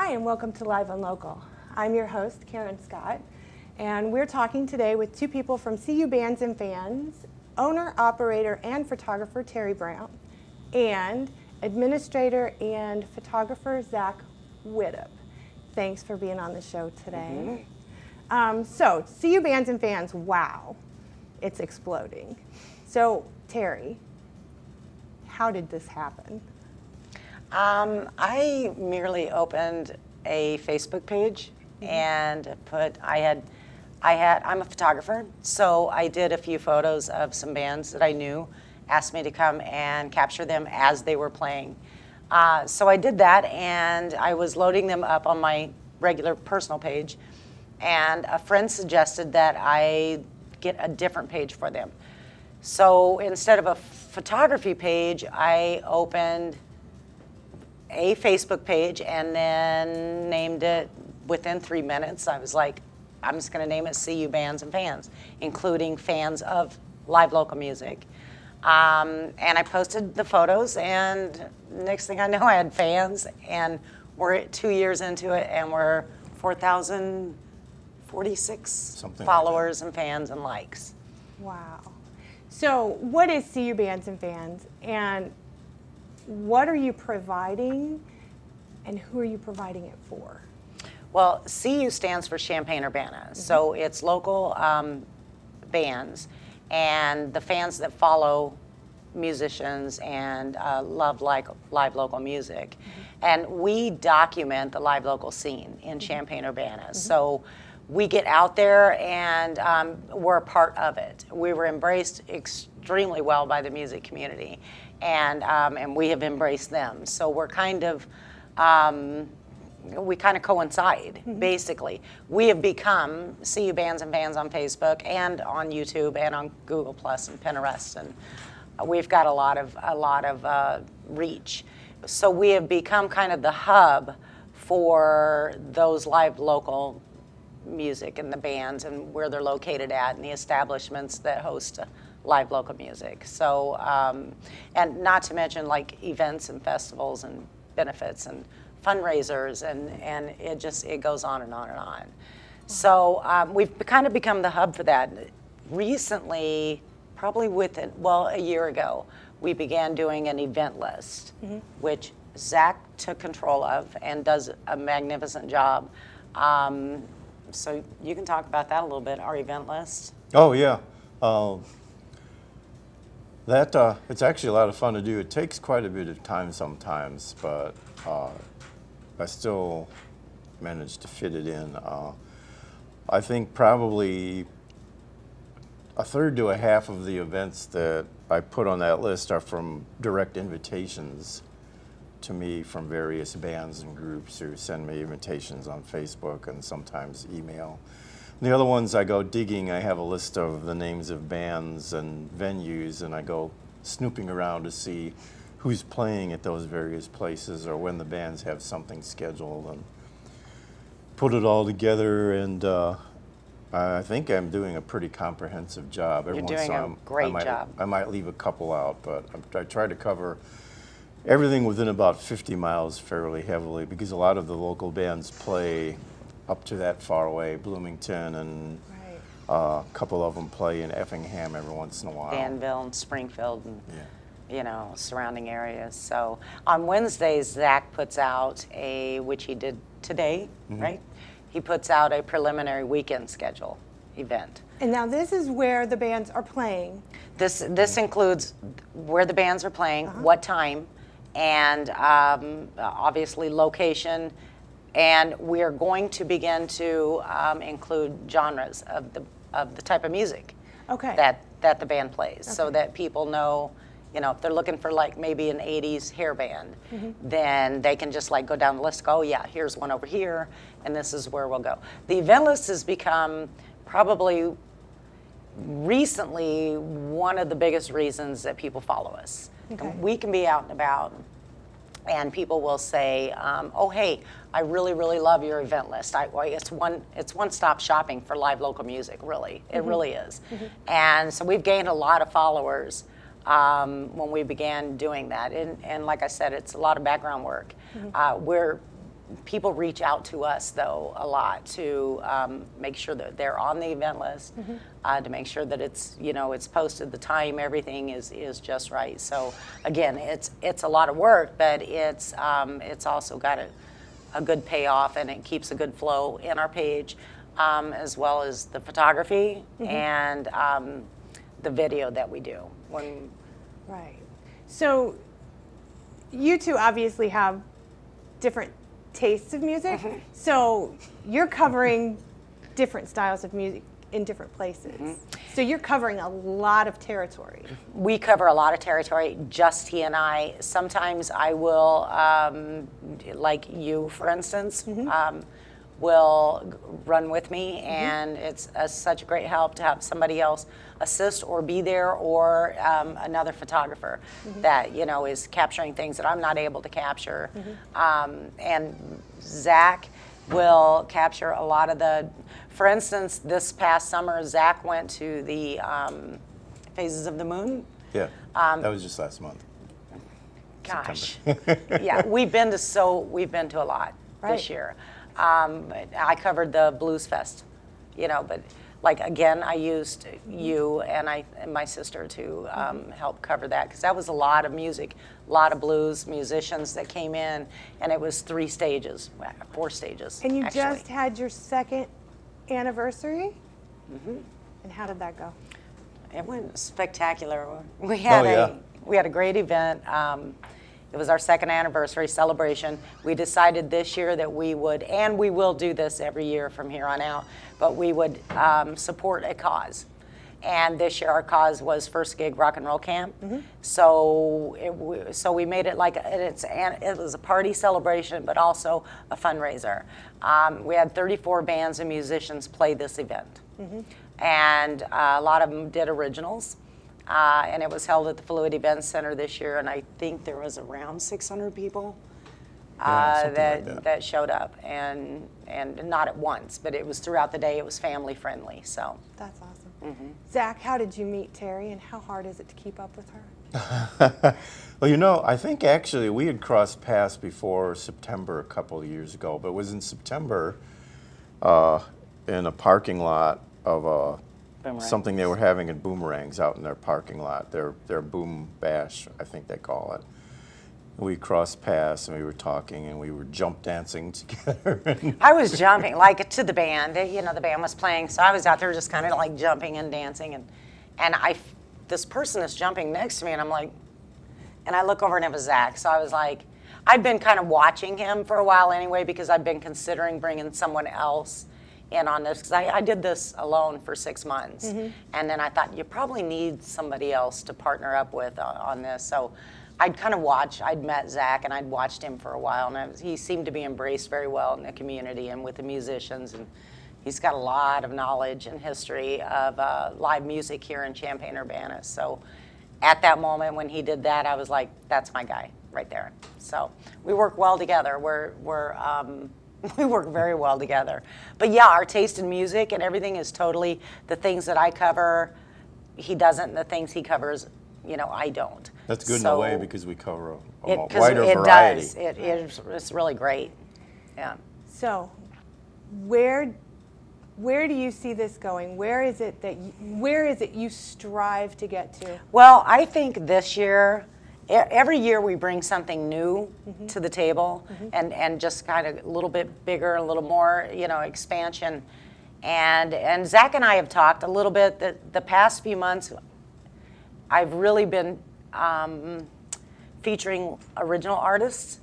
Hi, and welcome to Live and Local. I'm your host, Karen Scott, and we're talking today with two people from CU Bands and Fans, owner, operator, and photographer Terry Brown, and administrator and photographer Zach Widdop. Thanks for being on the show today. So, CU Bands and Fans, wow, it's exploding. So, Terry, how did this happen? I merely opened a Facebook page and I'm a photographer, so I did a few photos of some bands that I knew asked me to come and capture them as they were playing. So I did that, and I was loading them up on my regular personal page, and a friend suggested that I get a different page for them. So instead of a photography page, I opened a Facebook page and then named it within 3 minutes. I was like, I'm just going to name it CU Bands and Fans, including fans of live local music. And I posted the photos, and next thing I know, I had fans, and we're 2 years into it, and we're 4,046 followers and fans and likes. Wow. So what is CU Bands and Fans, and what are you providing, and who are you providing it for? Well, CU stands for Champaign-Urbana, so it's local bands and the fans that follow musicians and love live local music. And we document the live local scene in Champaign-Urbana. So we get out there and we're a part of it. We were embraced extremely well by the music community, and we have embraced them. So we're kind of, we kind of coincide, basically. We have become CU Bands and Fans on Facebook and on YouTube and on Google Plus and Pinterest, and we've got a lot of reach. So we have become kind of the hub for those live local music and the bands and where they're located at and the establishments that host live local music. So, and not to mention like events and festivals and benefits and fundraisers, and it goes on and on and on. So we've kind of become the hub for that. Recently, probably a year ago, we began doing an event list, which Zach took control of and does a magnificent job. So you can talk about that a little bit, our event list. Oh, yeah. It's actually a lot of fun to do. It takes quite a bit of time sometimes, but I still manage to fit it in. I think probably a third to a half of the events that I put on that list are from direct invitations to me from various bands and groups who send me invitations on Facebook and sometimes email. The other ones I go digging. I have a list of the names of bands and venues, and I go snooping around to see who's playing at those various places or when the bands have something scheduled, and put it all together. And I think I'm doing a pretty comprehensive job. You're doing a great job. I might leave a couple out, but I try to cover everything within about 50 miles fairly heavily, because a lot of the local bands play up to that far away, Bloomington, and a couple of them play in Effingham every once in a while. Danville and Springfield and surrounding areas. So on Wednesdays, Zach puts out which he did today, right? He puts out a preliminary weekend schedule event. And now this is where the bands are playing. This includes where the bands are playing, what time, and obviously location. And we are going to begin to include genres of the type of music that the band plays, so that people know, if they're looking for like maybe an 80s hair band, then they can just like go down the list, go, yeah, here's one over here, and this is where we'll go. The event list has become probably recently one of the biggest reasons that people follow us. We can be out and about, and people will say, oh, hey, I really, really love your event list. It's one-stop shopping for live local music, really. It really is. And so we've gained a lot of followers when we began doing that. And like I said, it's a lot of background work. people reach out to us though a lot to make sure that they're on the event list, to make sure that it's it's posted, the time, everything is just right. So again, it's a lot of work, but it's also got a good payoff, and it keeps a good flow in our page, as well as the photography and the video that we do. Right. So you two obviously have different tastes of music. So you're covering different styles of music in different places. So you're covering a lot of territory. We cover a lot of territory, just he and I. Sometimes I will, like you, for instance, will run with me, and it's such a great help to have somebody else assist or be there, or another photographer that is capturing things that I'm not able to capture. And Zach will capture a lot of for instance, this past summer, Zach went to the Phases of the Moon. Yeah, that was just last month. Gosh, yeah, we've been to a lot this year. I covered the Blues Fest, but like again, I used you and my sister to help cover that, because that was a lot of music, a lot of blues musicians that came in, and it was 4 stages. And you actually. just had your 2nd anniversary? And how did that go? It went spectacular. We had a great event. It was our 2nd anniversary celebration. We decided this year that we would, and we will do this every year from here on out, but we would support a cause. And this year our cause was First Gig Rock and Roll Camp. So we made it like it was a party celebration, but also a fundraiser. We had 34 bands and musicians play this event, and a lot of them did originals. And it was held at the Fluid Events Center this year, and I think there was around 600 people that showed up, and not at once, but it was throughout the day. It was family friendly. So that's awesome. Zach, how did you meet Terry, and how hard is it to keep up with her? Well, I think actually we had crossed paths before September a couple of years ago, but it was in September in a parking lot of something they were having at Boomerangs out in their parking lot, their Boom Bash, I think they call it. We crossed paths, and we were talking, and we were jump dancing together. I was jumping, like, to the band. The band was playing, so I was out there just kind of like jumping and dancing, and this person is jumping next to me, and I'm like, and I look over, and it was Zach. So I was like, I'd been kind of watching him for a while anyway, because I've been considering bringing someone else in on this, because I did this alone for 6 months, and then I thought you probably need somebody else to partner up with on this. So I'd kind of watched. I'd met Zach, and I'd watched him for a while, and he seemed to be embraced very well in the community and with the musicians, and he's got a lot of knowledge and history of live music here in Champaign-Urbana. So at that moment when he did that, I was like, that's my guy right there. So we work well together. We work very well together. But yeah, our taste in music and everything is totally, the things that I cover, he doesn't, and the things he covers, I don't. That's good in a way, because we cover a wider variety. It does. It's really great. Yeah. So where do you see this going? Where is it you strive to get to? Well, I think this year, every year we bring something new to the table, and just kind of a little bit bigger, a little more, expansion. And Zach and I have talked a little bit that the past few months, I've really been featuring original artists,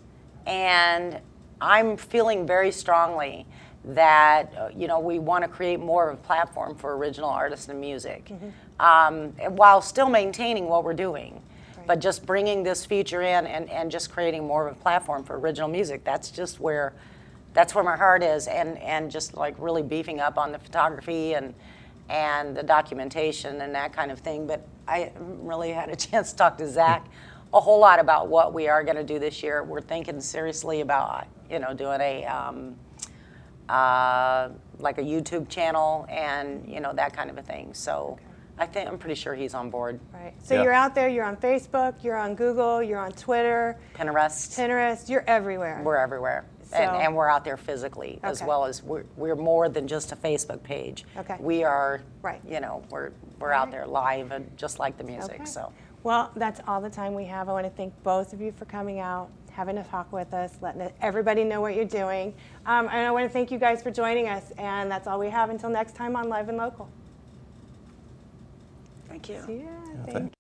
and I'm feeling very strongly that we want to create more of a platform for original artists and music, while still maintaining what we're doing. Right. But just bringing this feature in and just creating more of a platform for original music, that's where my heart is, and just like really beefing up on the photography and the documentation and that kind of thing. But I really had a chance to talk to Zach a whole lot about what we are going to do this year. We're thinking seriously about doing like a YouTube channel and that kind of a thing. So I'm pretty sure he's on board. Right. So you're out there. You're on Facebook. You're on Google. You're on Twitter. Pinterest. You're everywhere. We're everywhere. And we're out there physically, as Okay. well as we're more than just a Facebook page. Okay. We are, Right. we're out there live and just like the music. Okay. So Well, that's all the time we have. I want to thank both of you for coming out, having a talk with us, letting everybody know what you're doing. And I want to thank you guys for joining us. And that's all we have until next time on Live and Local. thank you. Yeah, Thank thank